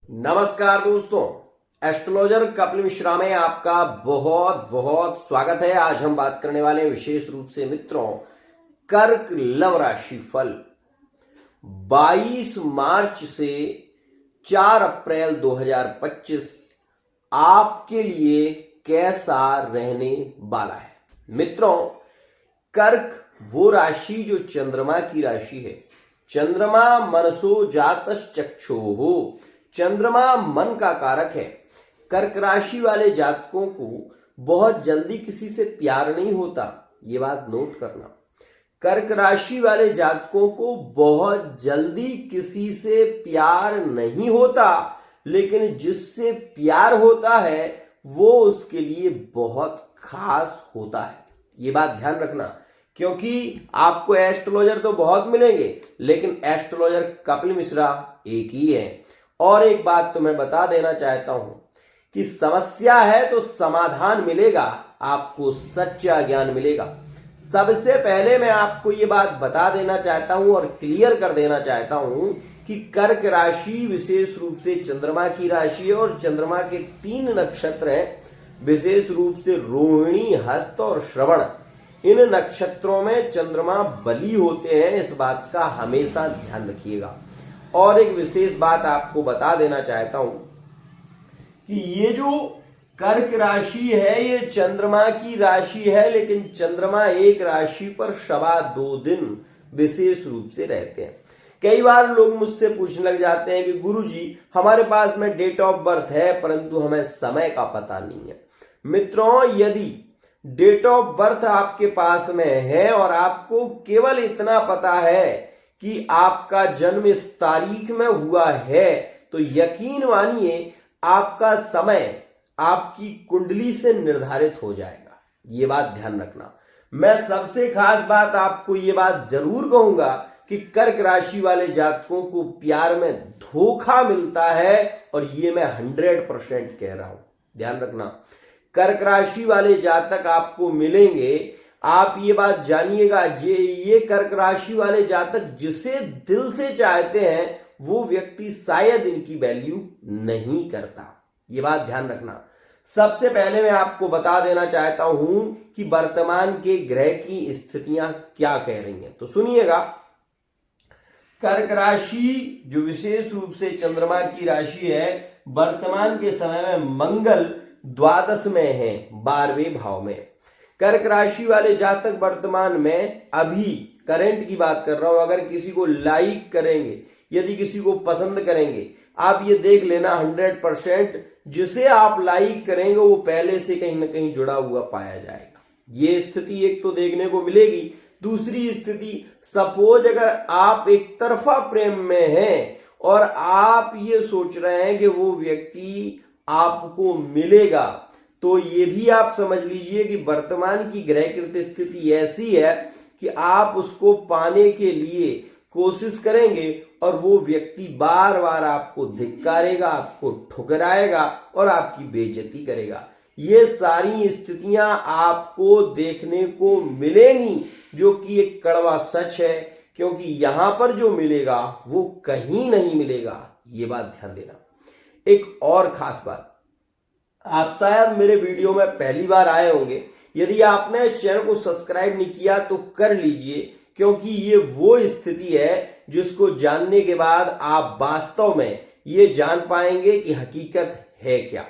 नमस्कार दोस्तों, एस्ट्रोलॉजर कपिल मिश्रा में आपका बहुत बहुत स्वागत है। आज हम बात करने वाले हैं विशेष रूप से मित्रों कर्क लव राशि फल 22 मार्च से 4 अप्रैल 2025 आपके लिए कैसा रहने वाला है। मित्रों, कर्क वो राशि जो चंद्रमा की राशि है। चंद्रमा मनसो जातश्च चक्षुः, चंद्रमा मन का कारक है। कर्क राशि वाले जातकों को बहुत जल्दी किसी से प्यार नहीं होता, ये बात नोट करना। कर्क राशि वाले जातकों को बहुत जल्दी किसी से प्यार नहीं होता, लेकिन जिससे प्यार होता है वो उसके लिए बहुत खास होता है। ये बात ध्यान रखना, क्योंकि आपको एस्ट्रोलॉजर तो बहुत मिलेंगे, लेकिन एस्ट्रोलॉजर कपिल मिश्रा एक ही है। और एक बात तो मैं बता देना चाहता हूं कि समस्या है तो समाधान मिलेगा, आपको सच्चा ज्ञान मिलेगा। सबसे पहले मैं आपको ये बात बता देना चाहता हूं और क्लियर कर देना चाहता हूं कि कर्क राशि विशेष रूप से चंद्रमा की राशि है और चंद्रमा के 3 नक्षत्र हैं, विशेष रूप से रोहिणी, हस्त और श्रवण। इन नक्षत्रों में चंद्रमा बली होते हैं, इस बात का हमेशा ध्यान रखिएगा। और एक विशेष बात आपको बता देना चाहता हूं कि ये जो कर्क राशि है ये चंद्रमा की राशि है, लेकिन चंद्रमा एक राशि पर 2.25 दिन विशेष रूप से रहते हैं। कई बार लोग मुझसे पूछने लग जाते हैं कि गुरुजी हमारे पास में डेट ऑफ बर्थ है परंतु हमें समय का पता नहीं है। मित्रों, यदि डेट ऑफ बर्थ आपके पास में है और आपको केवल इतना पता है कि आपका जन्म इस तारीख में हुआ है, तो यकीन मानिए आपका समय आपकी कुंडली से निर्धारित हो जाएगा। ये बात ध्यान रखना। मैं सबसे खास बात आपको ये बात जरूर कहूंगा कि कर्क राशि वाले जातकों को प्यार में धोखा मिलता है, और ये मैं 100% कह रहा हूं। ध्यान रखना, कर्क राशि वाले जातक आपको मिलेंगे। आप ये बात जानिएगा, ये कर्क राशि वाले जातक जिसे दिल से चाहते हैं वो व्यक्ति शायद इनकी वैल्यू नहीं करता। ये बात ध्यान रखना। सबसे पहले मैं आपको बता देना चाहता हूं कि वर्तमान के ग्रह की स्थितियां क्या कह रही हैं, तो सुनिएगा। कर्क राशि जो विशेष रूप से चंद्रमा की राशि है, वर्तमान के समय में मंगल द्वादश में है, 12वें भाव में। कर्क राशि वाले जातक वर्तमान में, अभी करंट की बात कर रहा हूं, अगर किसी को लाइक करेंगे, यदि किसी को पसंद करेंगे, आप ये देख लेना 100% जिसे आप लाइक करेंगे वो पहले से कहीं ना कहीं जुड़ा हुआ पाया जाएगा। ये स्थिति एक तो देखने को मिलेगी। दूसरी स्थिति, सपोज अगर आप एक तरफा प्रेम में हैं और आप ये सोच रहे हैं कि वो व्यक्ति आपको मिलेगा, तो ये भी आप समझ लीजिए कि वर्तमान की ग्रहकृत स्थिति ऐसी है कि आप उसको पाने के लिए कोशिश करेंगे और वो व्यक्ति बार बार आपको धिक्कारेगा, आपको ठुकराएगा और आपकी बेइज्जती करेगा। ये सारी स्थितियां आपको देखने को मिलेंगी, जो कि एक कड़वा सच है, क्योंकि यहां पर जो मिलेगा वो कहीं नहीं मिलेगा। ये बात ध्यान देना। एक और खास बात, आप शायद मेरे वीडियो में पहली बार आए होंगे। यदि आपने इस चैनल को सब्सक्राइब नहीं किया तो कर लीजिए, क्योंकि ये वो स्थिति है जिसको जानने के बाद आप वास्तव में ये जान पाएंगे कि हकीकत है क्या।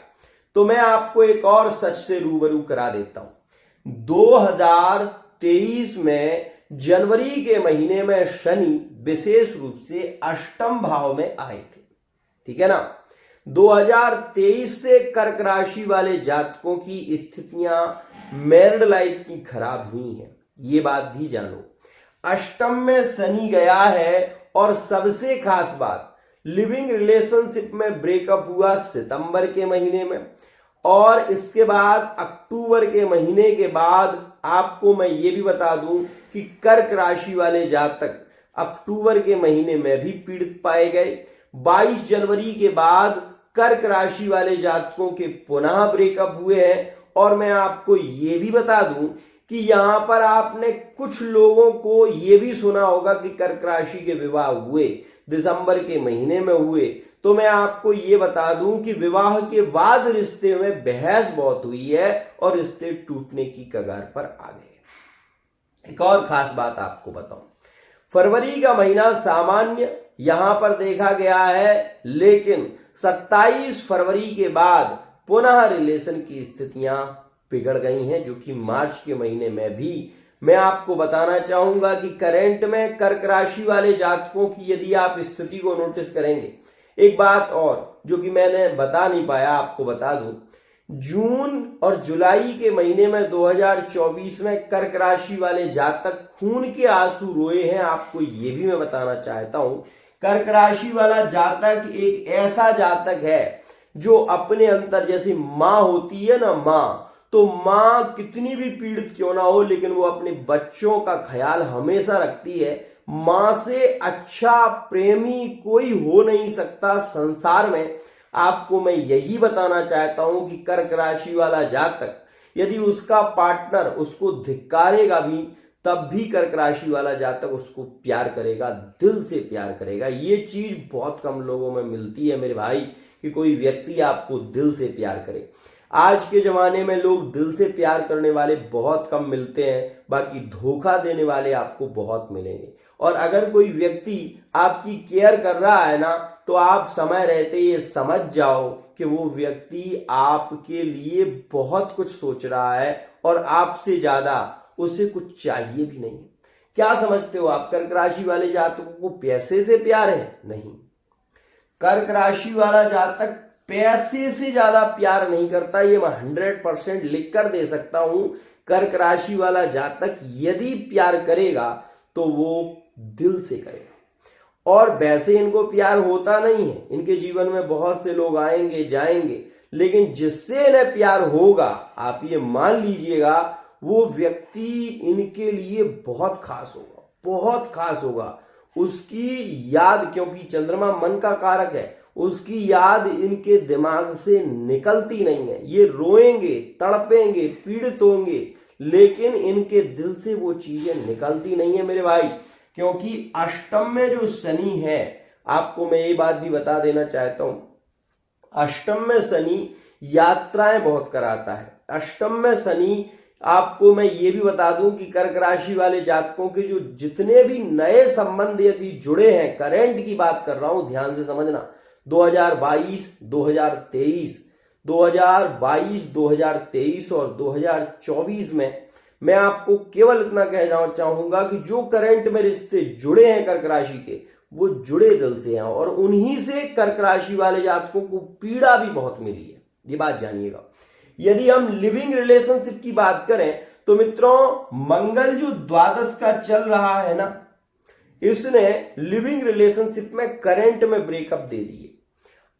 तो मैं आपको एक और सच से रूबरू करा देता हूं। 2023 में जनवरी के महीने में शनि विशेष रूप से अष्टम भाव में आए थे, ठीक है ना। 2023 से कर्क राशि वाले जातकों की स्थितियां मैरिड लाइफ की खराब हुई हैं, ये बात भी जानो। अष्टम में शनि गया है और सबसे खास बात, लिविंग रिलेशनशिप में ब्रेकअप हुआ सितंबर के महीने में, और इसके बाद अक्टूबर के महीने के बाद आपको मैं ये भी बता दूं कि कर्क राशि वाले जातक अक्टूबर के महीने में भी पीड़ित पाए गए। 22 जनवरी के बाद कर्क राशि वाले जातकों के पुनः ब्रेकअप हुए हैं। और मैं आपको ये भी बता दूं कि यहां पर आपने कुछ लोगों को ये भी सुना होगा कि कर्क राशि के विवाह हुए दिसंबर के महीने में हुए, तो मैं आपको ये बता दूं कि विवाह के बाद रिश्ते में बहस बहुत हुई है और रिश्ते टूटने की कगार पर आ गए। एक और खास बात आपको बताऊं, फरवरी का महीना सामान्य यहां पर देखा गया है, लेकिन 27 फरवरी के बाद पुनः रिलेशन की स्थितियां बिगड़ गई हैं, जो कि मार्च के महीने में भी मैं आपको बताना चाहूंगा कि करंट में कर्क राशि वाले जातकों की यदि आप स्थिति को नोटिस करेंगे, एक बात और जो कि मैंने बता नहीं पाया आपको बता दूं, जून और जुलाई के महीने में 2024 में कर्क राशि वाले जातक खून के आंसू रोए हैं। आपको ये भी मैं बताना चाहता हूं, कर्क राशि वाला जातक एक ऐसा जातक है जो अपने अंदर, जैसे माँ होती है ना, माँ, तो माँ कितनी भी पीड़ित क्यों ना हो, लेकिन वो अपने बच्चों का ख्याल हमेशा रखती है। माँ से अच्छा प्रेमी कोई हो नहीं सकता संसार में। आपको मैं यही बताना चाहता हूं कि कर्क राशि वाला जातक यदि उसका पार्टनर उसको धिक्कारेगा भी, तब भी कर्क राशि वाला जातक उसको प्यार करेगा, दिल से प्यार करेगा। ये चीज बहुत कम लोगों में मिलती है मेरे भाई, कि कोई व्यक्ति आपको दिल से प्यार करे। आज के जमाने में लोग दिल से प्यार करने वाले बहुत कम मिलते हैं, बाकी धोखा देने वाले आपको बहुत मिलेंगे। और अगर कोई व्यक्ति आपकी केयर कर रहा है ना, तो आप समय रहते ये समझ जाओ कि वो व्यक्ति आपके लिए बहुत कुछ सोच रहा है और आपसे ज्यादा उसे कुछ चाहिए भी नहीं। क्या समझते हो आप, कर्क राशि वाले जातकों को पैसे से प्यार है? नहीं, कर्क राशि वाला जातक पैसे से ज्यादा प्यार नहीं करता, ये मैं 100% लिख कर दे सकता हूं। कर्क राशि वाला जातक यदि प्यार करेगा तो वो दिल से करेगा, और वैसे इनको प्यार होता नहीं है। इनके जीवन में बहुत से लोग आएंगे जाएंगे, लेकिन जिससे इन्हें प्यार होगा, आप ये मान लीजिएगा, वो व्यक्ति इनके लिए बहुत खास होगा, बहुत खास होगा। उसकी याद, क्योंकि चंद्रमा मन का कारक है, उसकी याद इनके दिमाग से निकलती नहीं है। ये रोएंगे, तड़पेंगे, पीड़ित होंगे, लेकिन इनके दिल से वो चीजें निकलती नहीं है मेरे भाई। क्योंकि अष्टम में जो शनि है, आपको मैं ये बात भी बता देना चाहता हूं, अष्टम में शनि यात्राएं बहुत कराता है। अष्टम में शनि, आपको मैं ये भी बता दूं कि कर्क राशि वाले जातकों के जो जितने भी नए संबंध यदि जुड़े हैं, करंट की बात कर रहा हूं, ध्यान से समझना, 2022, 2023, 2022, 2023 और 2024 में मैं आपको केवल इतना कह चाहूंगा कि जो करंट में रिश्ते जुड़े हैं कर्क राशि के, वो जुड़े दिल से हैं, और उन्हीं से कर्क राशि वाले जातकों को पीड़ा भी बहुत मिली है, ये बात जानिएगा। यदि हम लिविंग रिलेशनशिप की बात करें तो मित्रों, मंगल जो द्वादश का चल रहा है ना, इसने लिविंग रिलेशनशिप में करंट में ब्रेकअप दे दिए।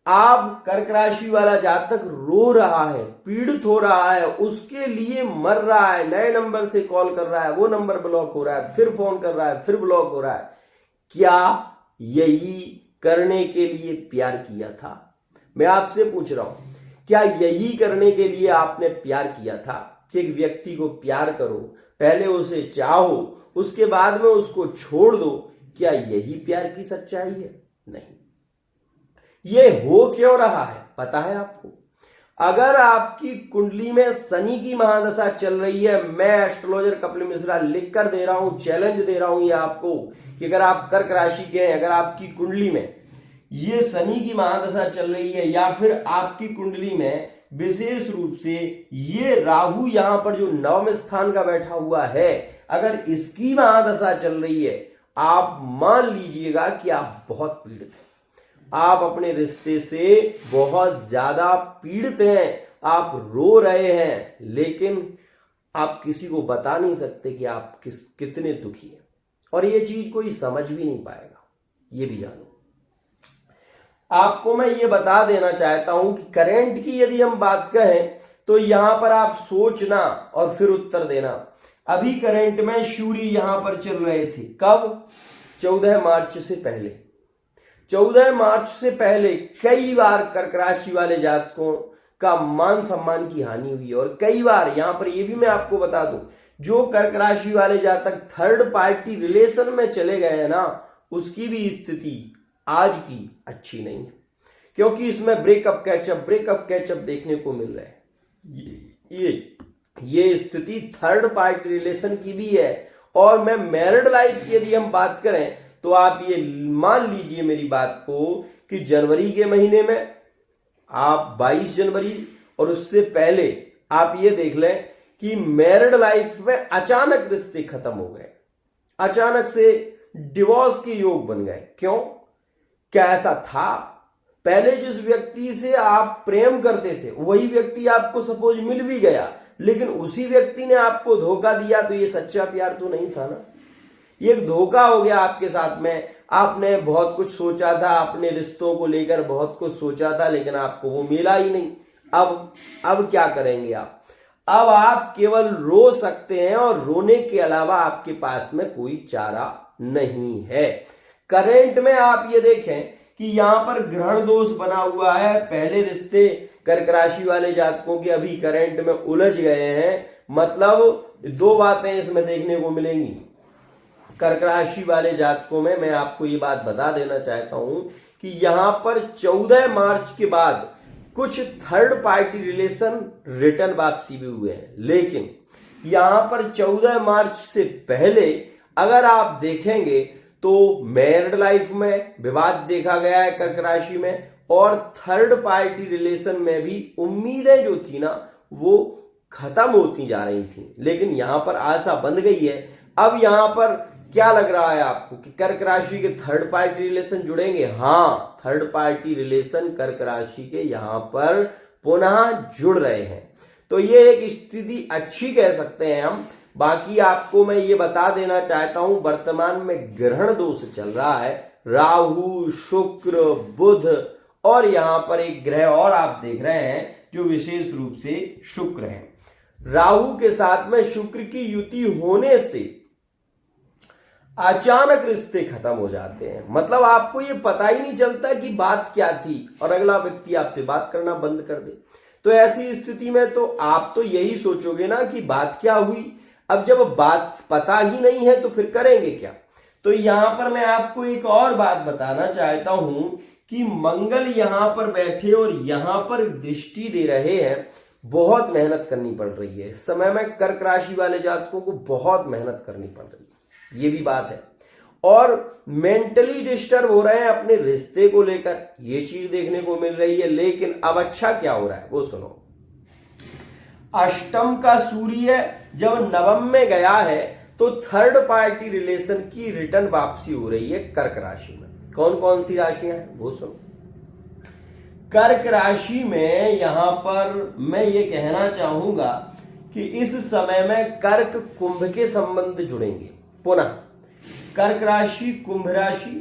आप कर्क राशि वाला जातक रो रहा है, पीड़ित हो रहा है, उसके लिए मर रहा है, नए नंबर से कॉल कर रहा है, वो नंबर ब्लॉक हो रहा है, फिर फोन कर रहा है, फिर ब्लॉक हो रहा है। क्या यही करने के लिए प्यार किया था? मैं आपसे पूछ रहा हूं, क्या यही करने के लिए आपने प्यार किया था कि एक व्यक्ति को प्यार करो, पहले उसे चाहो, उसके बाद में उसको छोड़ दो? क्या यही प्यार की सच्चाई है? नहीं। ये हो क्यों रहा है पता है आपको? अगर आपकी कुंडली में शनि की महादशा चल रही है, मैं एस्ट्रोलॉजर कपिल मिश्रा लिख कर दे रहा हूं, चैलेंज दे रहा हूं ये आपको, कि अगर आप कर्क राशि के हैं, अगर आपकी कुंडली में ये शनि की महादशा चल रही है, या फिर आपकी कुंडली में विशेष रूप से ये राहु यहां पर जो नवम स्थान का बैठा हुआ है, अगर इसकी महादशा चल रही है, आप मान लीजिएगा कि आप बहुत पीड़ित हैं, आप अपने रिश्ते से बहुत ज्यादा पीड़ित हैं, आप रो रहे हैं, लेकिन आप किसी को बता नहीं सकते कि आप कितने दुखी हैं, और ये चीज कोई समझ भी नहीं पाएगा, ये भी जानो। आपको मैं ये बता देना चाहता हूं कि करंट की यदि हम बात करें तो यहां पर आप सोचना और फिर उत्तर देना। अभी करंट में सूर्य यहां पर चल रहे थे, कब? 14 मार्च से पहले। 14 मार्च से पहले कई बार कर्क राशि वाले जातकों का मान सम्मान की हानि हुई है, और कई बार यहां पर यह भी मैं आपको बता दूं, जो कर्क राशि वाले जातक थर्ड पार्टी रिलेशन में चले गए हैं ना, उसकी भी स्थिति आज की अच्छी नहीं है। क्योंकि इसमें ब्रेकअप कैचअप देखने को मिल रहा है। ये स्थिति थर्ड पार्टी रिलेशन की भी है। और मैं मैरिड लाइफ की यदि हम बात करें तो आप ये मान लीजिए मेरी बात को कि जनवरी के महीने में आप 22 जनवरी और उससे पहले आप ये देख लें कि मैरिड लाइफ में अचानक रिश्ते खत्म हो गए, अचानक से डिवोर्स के योग बन गए। क्यों? क्या ऐसा था? पहले जिस व्यक्ति से आप प्रेम करते थे वही व्यक्ति आपको सपोज मिल भी गया, लेकिन उसी व्यक्ति ने आपको धोखा दिया, तो ये सच्चा प्यार तो नहीं था ना। ये एक धोखा हो गया आपके साथ में। आपने बहुत कुछ सोचा था, अपने रिश्तों को लेकर बहुत कुछ सोचा था, लेकिन आपको वो मिला ही नहीं। अब क्या करेंगे आप? अब आप केवल रो सकते हैं और रोने के अलावा आपके पास में कोई चारा नहीं है। करेंट में आप ये देखें कि यहां पर ग्रहण दोष बना हुआ है। पहले रिश्ते कर्क राशि वाले जातकों के अभी करेंट में उलझ गए हैं। मतलब दो बातें इसमें देखने को मिलेंगी। कर्क राशि वाले जातकों में मैं आपको ये बात बता देना चाहता हूं कि यहां पर 14 मार्च के बाद कुछ थर्ड पार्टी रिलेशन रिटर्न वापसी भी हुए हैं, लेकिन यहां पर 14 मार्च से पहले अगर आप देखेंगे तो मैरिड लाइफ में विवाद देखा गया है कर्क राशि में, और थर्ड पार्टी रिलेशन में भी उम्मीदें जो थी ना वो खत्म होती जा रही थी, लेकिन यहां पर आशा बंध गई है। अब यहां पर क्या लग रहा है आपको कि कर्क राशि के थर्ड पार्टी रिलेशन जुड़ेंगे? हाँ, थर्ड पार्टी रिलेशन कर्क राशि के यहां पर पुनः जुड़ रहे हैं। तो ये एक स्थिति अच्छी कह सकते हैं हम। बाकी आपको मैं ये बता देना चाहता हूं, वर्तमान में ग्रहण दोष चल रहा है। राहु, शुक्र, बुध और यहां पर एक ग्रह और आप देख रहे हैं जो विशेष रूप से शुक्र है। राहु के साथ में शुक्र की युति होने से अचानक रिश्ते खत्म हो जाते हैं। मतलब आपको ये पता ही नहीं चलता कि बात क्या थी और अगला व्यक्ति आपसे बात करना बंद कर दे। तो ऐसी स्थिति में तो आप तो यही सोचोगे ना कि बात क्या हुई। अब जब बात पता ही नहीं है तो फिर करेंगे क्या? तो यहां पर मैं आपको एक और बात बताना चाहता हूं कि मंगल यहां पर बैठे और यहां पर दृष्टि दे रहे हैं। बहुत मेहनत करनी पड़ रही है इस समय में कर्क राशि वाले जातकों को, बहुत मेहनत करनी पड़ रही है, ये भी बात है। और मेंटली डिस्टर्ब हो रहे हैं अपने रिश्ते को लेकर, ये चीज देखने को मिल रही है। लेकिन अब अच्छा क्या हो रहा है वो सुनो। अष्टम का सूर्य जब नवम में गया है तो थर्ड पार्टी रिलेशन की रिटर्न वापसी हो रही है कर्क राशि में। कौन कौन सी राशियां हैं वो सुनो। कर्क राशि में यहां पर मैं ये कहना चाहूंगा कि इस समय में कर्क कुंभ के संबंध जुड़ेंगे पुनः। कर्क राशि, कुंभ राशि,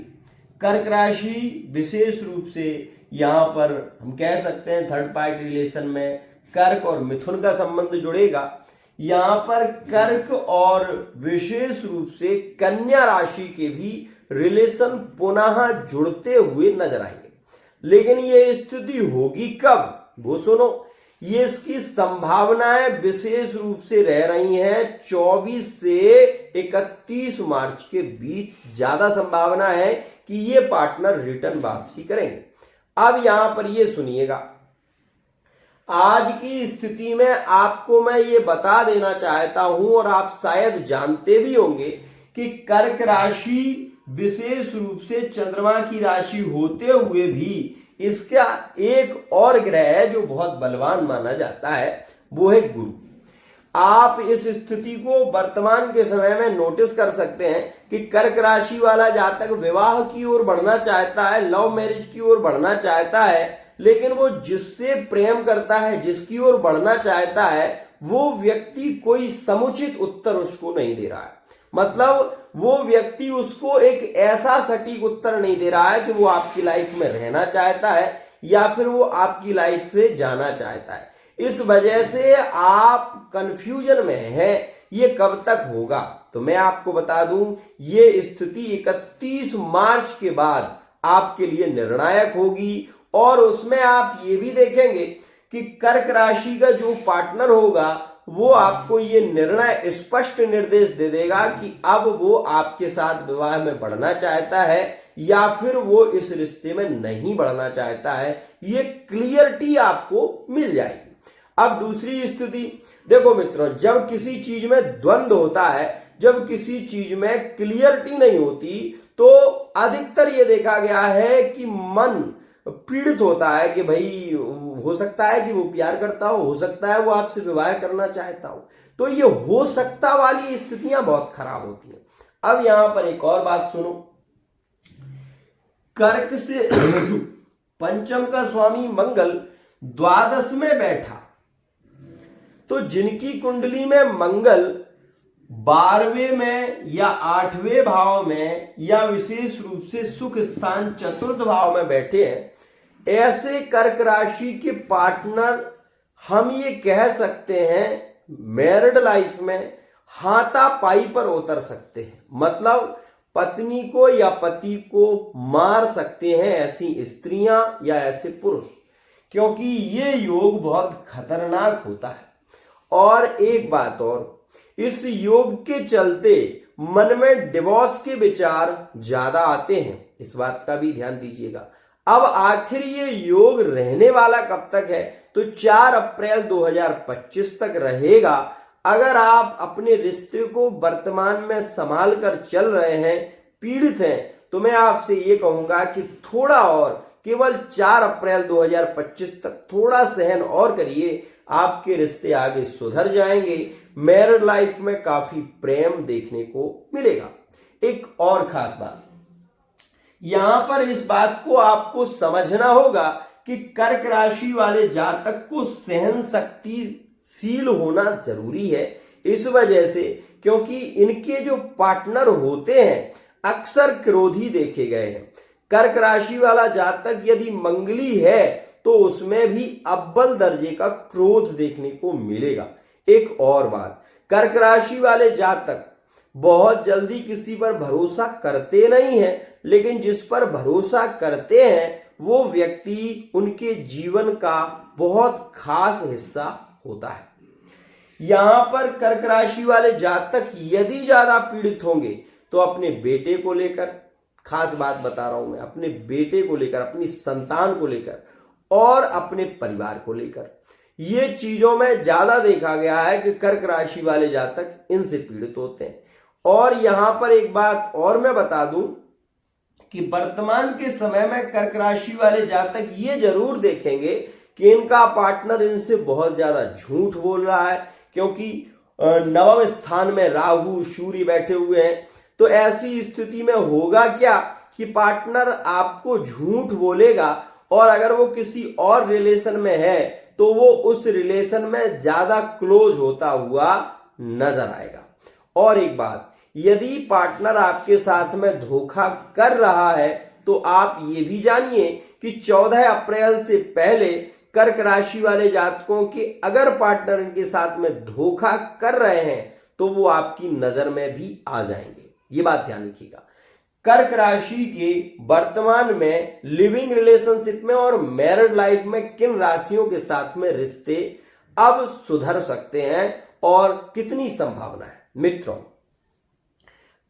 कर्क राशि विशेष रूप से यहां पर हम कह सकते हैं थर्ड पार्टी रिलेशन में कर्क और मिथुन का संबंध जुड़ेगा। यहां पर कर्क और विशेष रूप से कन्या राशि के भी रिलेशन पुनः जुड़ते हुए नजर आएंगे। लेकिन ये स्थिति होगी कब वो सुनो। ये इसकी संभावनाएं विशेष रूप से रह रही हैं 24 से 31 मार्च के बीच। ज्यादा संभावना है कि ये पार्टनर रिटर्न वापसी करेंगे। अब यहां पर ये सुनिएगा, आज की स्थिति में आपको मैं ये बता देना चाहता हूं और आप शायद जानते भी होंगे कि कर्क राशि विशेष रूप से चंद्रमा की राशि होते हुए भी इसका एक और ग्रह है जो बहुत बलवान माना जाता है, वो है गुरु। आप इस स्थिति को वर्तमान के समय में नोटिस कर सकते हैं कि कर्क राशि वाला जातक विवाह की ओर बढ़ना चाहता है, लव मैरिज की ओर बढ़ना चाहता है, लेकिन वो जिससे प्रेम करता है, जिसकी ओर बढ़ना चाहता है, वो व्यक्ति कोई समुचित उत्तर उसको नहीं दे रहा है। मतलब वो व्यक्ति उसको एक ऐसा सटीक उत्तर नहीं दे रहा है कि वो आपकी लाइफ में रहना चाहता है या फिर वो आपकी लाइफ से जाना चाहता है। इस वजह से आप कंफ्यूजन में हैं, ये कब तक होगा। तो मैं आपको बता दूं, ये स्थिति 31 मार्च के बाद आपके लिए निर्णायक होगी। और उसमें आप ये भी देखेंगे कि कर्क राशि का जो पार्टनर होगा वो आपको ये निर्णय स्पष्ट निर्देश दे देगा कि अब वो आपके साथ विवाह में बढ़ना चाहता है या फिर वो इस रिश्ते में नहीं बढ़ना चाहता है, ये क्लियरिटी आपको मिल जाएगी। अब दूसरी स्थिति देखो मित्रों, जब किसी चीज में द्वंद्व होता है, जब किसी चीज में क्लियरिटी नहीं होती, तो अधिकतर ये देखा गया है कि मन पीड़ित होता है कि भाई हो सकता है कि वो प्यार करता हो सकता है वो आपसे विवाह करना चाहता हो। तो ये हो सकता वाली स्थितियां बहुत खराब होती हैं। अब यहां पर एक और बात सुनो, कर्क से पंचम का स्वामी मंगल द्वादश में बैठा, तो जिनकी कुंडली में मंगल 12वें में या 8वें भाव में या विशेष रूप से सुख स्थान चतुर्थ भाव में बैठे हैं, ऐसे कर्क राशि के पार्टनर हम ये कह सकते हैं मैरिड लाइफ में हाथापाई पर उतर सकते हैं, मतलब पत्नी को या पति को मार सकते हैं ऐसी स्त्रियां या ऐसे पुरुष, क्योंकि ये योग बहुत खतरनाक होता है। और एक बात और, इस योग के चलते मन में डिवोर्स के विचार ज्यादा आते हैं, इस बात का भी ध्यान दीजिएगा। अब आखिर ये योग रहने वाला कब तक है, तो 4 अप्रैल 2025 तक रहेगा। अगर आप अपने रिश्ते को वर्तमान में संभाल कर चल रहे हैं, पीड़ित हैं, तो मैं आपसे ये कहूंगा कि थोड़ा और, केवल 4 अप्रैल 2025 तक थोड़ा सहन और करिए, आपके रिश्ते आगे सुधर जाएंगे, मैरिड लाइफ में काफी प्रेम देखने को मिलेगा। एक और खास बात, यहां पर इस बात को आपको समझना होगा कि कर्क राशि वाले जातक को सहन शक्तिशील होना जरूरी है, इस वजह से क्योंकि इनके जो पार्टनर होते हैं अक्सर क्रोधी देखे गए हैं। कर्क राशि वाला जातक यदि मंगली है तो उसमें भी अव्वल दर्जे का क्रोध देखने को मिलेगा। एक और बात, कर्क राशि वाले जातक बहुत जल्दी किसी पर भरोसा करते नहीं हैं, लेकिन जिस पर भरोसा करते हैं वो व्यक्ति उनके जीवन का बहुत खास हिस्सा होता है। यहां पर कर्क राशि वाले जातक यदि ज्यादा पीड़ित होंगे तो अपने बेटे को लेकर, खास बात बता रहा हूं मैं, अपने बेटे को लेकर, अपनी संतान को लेकर और अपने परिवार को लेकर, ये चीजों में ज्यादा देखा गया है कि कर्क राशि वाले जातक इनसे पीड़ित होते हैं। और यहां पर एक बात और मैं बता दूं कि वर्तमान के समय में कर्क राशि वाले जातक ये जरूर देखेंगे कि इनका पार्टनर इनसे बहुत ज्यादा झूठ बोल रहा है, क्योंकि नवम स्थान में राहु सूर्य बैठे हुए हैं। तो ऐसी स्थिति में होगा क्या कि पार्टनर आपको झूठ बोलेगा, और अगर वो किसी और रिलेशन में है तो वो उस रिलेशन में ज्यादा क्लोज होता हुआ नजर आएगा। और एक बात, यदि पार्टनर आपके साथ में धोखा कर रहा है तो आप ये भी जानिए कि 14 अप्रैल से पहले कर्क राशि वाले जातकों के अगर पार्टनर इनके साथ में धोखा कर रहे हैं तो वो आपकी नजर में भी आ जाएंगे। ये बात ध्यान रखिएगा। कर्क राशि के वर्तमान में लिविंग रिलेशनशिप में और मैरिड लाइफ में किन राशियों के साथ में रिश्ते अब सुधर सकते हैं और कितनी संभावना है। मित्रों,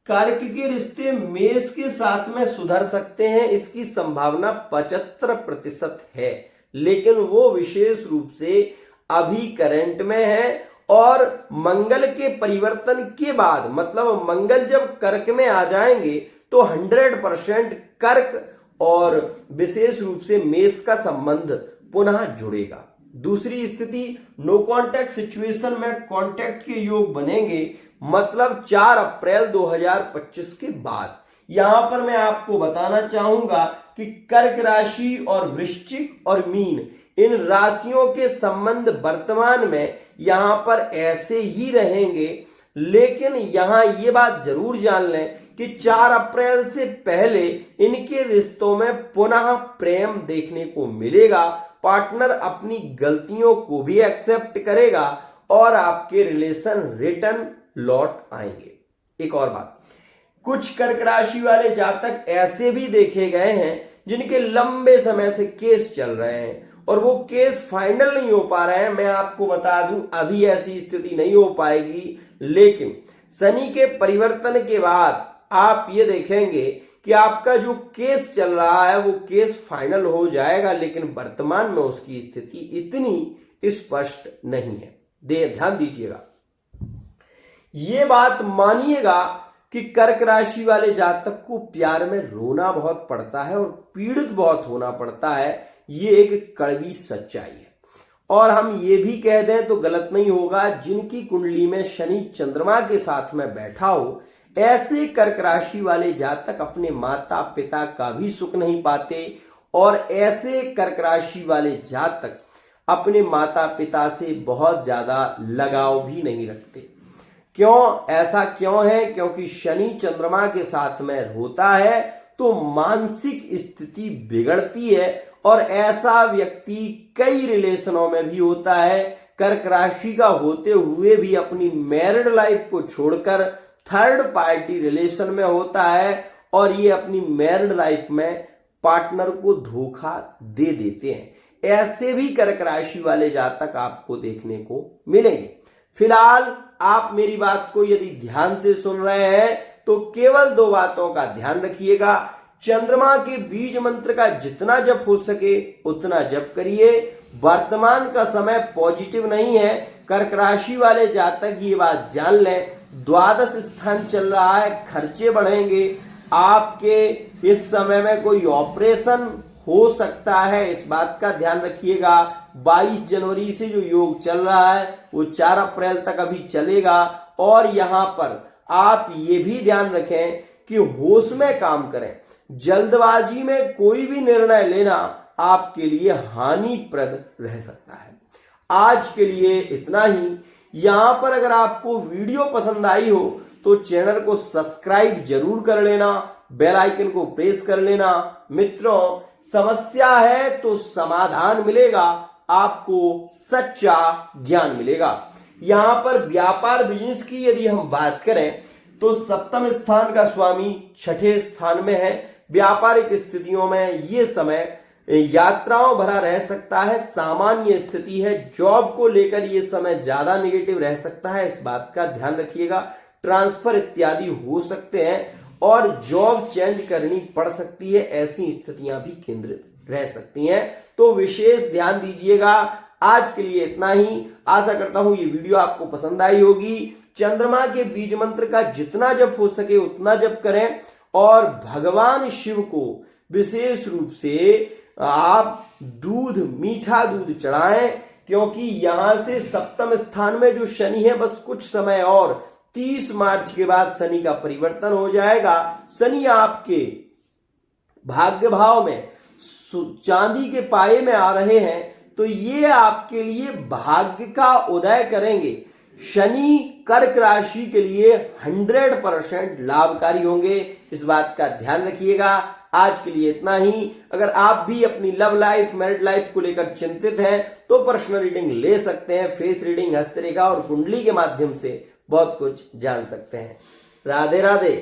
कर्क के रिश्ते मेष के साथ में सुधर सकते हैं, इसकी संभावना 75% है, लेकिन वो विशेष रूप से अभी करंट में है। और मंगल के परिवर्तन के बाद, मतलब मंगल जब कर्क में आ जाएंगे तो 100% कर्क और विशेष रूप से मेष का संबंध पुनः जुड़ेगा। दूसरी स्थिति, नो कॉन्टैक्ट सिचुएशन में कॉन्टैक्ट के योग बनेंगे, मतलब 4 अप्रैल 2025 के बाद। यहां पर मैं आपको बताना चाहूंगा कि कर्क राशि और वृश्चिक और मीन, इन राशियों के संबंध वर्तमान में यहां पर ऐसे ही रहेंगे, लेकिन यहां ये बात जरूर जान लें कि 4 अप्रैल से पहले इनके रिश्तों में पुनः प्रेम देखने को मिलेगा। पार्टनर अपनी गलतियों को भी एक्सेप्ट करेगा और आपके रिलेशन रिटर्न लौट आएंगे। एक और बात, कुछ कर्क राशि वाले जातक ऐसे भी देखे गए हैं जिनके लंबे समय से केस चल रहे हैं और वो केस फाइनल नहीं हो पा रहे हैं। मैं आपको बता दूं, अभी ऐसी स्थिति नहीं हो पाएगी, लेकिन शनि के परिवर्तन के बाद आप ये देखेंगे कि आपका जो केस चल रहा है वो केस फाइनल हो जाएगा, लेकिन वर्तमान में उसकी स्थिति इतनी स्पष्ट नहीं है। ध्यान दीजिएगा, ये बात मानिएगा कि कर्क राशि वाले जातक को प्यार में रोना बहुत पड़ता है और पीड़ित बहुत होना पड़ता है। ये एक कड़वी सच्चाई है। और हम ये भी कह दें तो गलत नहीं होगा, जिनकी कुंडली में शनि चंद्रमा के साथ में बैठा हो, ऐसे कर्क राशि वाले जातक अपने माता पिता का भी सुख नहीं पाते, और ऐसे कर्क राशि वाले जातक अपने माता पिता से बहुत ज्यादा लगाव भी नहीं रखते। क्यों? ऐसा क्यों है? क्योंकि शनि चंद्रमा के साथ में होता है तो मानसिक स्थिति बिगड़ती है, और ऐसा व्यक्ति कई रिलेशनों में भी होता है। कर्क राशि का होते हुए भी अपनी मैरिड लाइफ को छोड़कर थर्ड पार्टी रिलेशन में होता है, और ये अपनी मैरिड लाइफ में पार्टनर को धोखा दे देते हैं। ऐसे भी कर्क राशि वाले जातक आपको देखने को मिलेंगे। फिलहाल आप मेरी बात को यदि ध्यान से सुन रहे हैं तो केवल 2 बातों का ध्यान रखिएगा। चंद्रमा के बीज मंत्र का जितना जप हो सके उतना जप करिए। वर्तमान का समय पॉजिटिव नहीं है। कर्क राशि वाले जातक ये बात जान लें, द्वादश स्थान चल रहा है, खर्चे बढ़ेंगे। आपके इस समय में कोई ऑपरेशन हो सकता है, इस बात का ध्यान रखिएगा। 22 जनवरी से जो योग चल रहा है वो 4 अप्रैल तक अभी चलेगा, और यहां पर आप ये भी ध्यान रखें कि होश में काम करें। जल्दबाजी में कोई भी निर्णय लेना आपके लिए हानिप्रद रह सकता है। आज के लिए इतना ही। यहां पर अगर आपको वीडियो पसंद आई हो तो चैनल को सब्सक्राइब जरूर कर लेना, बेल आइकन को प्रेस कर लेना। मित्रों, समस्या है तो समाधान मिलेगा, आपको सच्चा ज्ञान मिलेगा। यहां पर व्यापार बिजनेस की यदि हम बात करें तो 7वें स्थान का स्वामी 6ठे स्थान में है। व्यापारिक स्थितियों में ये समय यात्राओं भरा रह सकता है, सामान्य स्थिति है। जॉब को लेकर ये समय ज्यादा नेगेटिव रह सकता है, इस बात का ध्यान रखिएगा। ट्रांसफर इत्यादि हो सकते हैं और जॉब चेंज करनी पड़ सकती है, ऐसी स्थितियां भी केंद्रित रह सकती हैं, तो विशेष ध्यान दीजिएगा। आज के लिए इतना ही। आशा करता हूं ये वीडियो आपको पसंद आई होगी। चंद्रमा के बीज मंत्र का जितना जप हो सके उतना जप करें, और भगवान शिव को विशेष रूप से आप दूध, मीठा दूध चढ़ाएं, क्योंकि यहां से 7वें स्थान में जो शनि है बस कुछ समय और 30 मार्च के बाद शनि का परिवर्तन हो जाएगा। शनि आपके भाग्य भाव में चांदी के पाए में आ रहे हैं, तो ये आपके लिए भाग्य का उदय करेंगे। शनि कर्क राशि के लिए 100% लाभकारी होंगे, इस बात का ध्यान रखिएगा। आज के लिए इतना ही। अगर आप भी अपनी लव लाइफ, मैरिड लाइफ को लेकर चिंतित हैं तो पर्सनल रीडिंग ले सकते हैं। फेस रीडिंग, हस्तरेखा और कुंडली के माध्यम से बहुत कुछ जान सकते हैं। राधे राधे।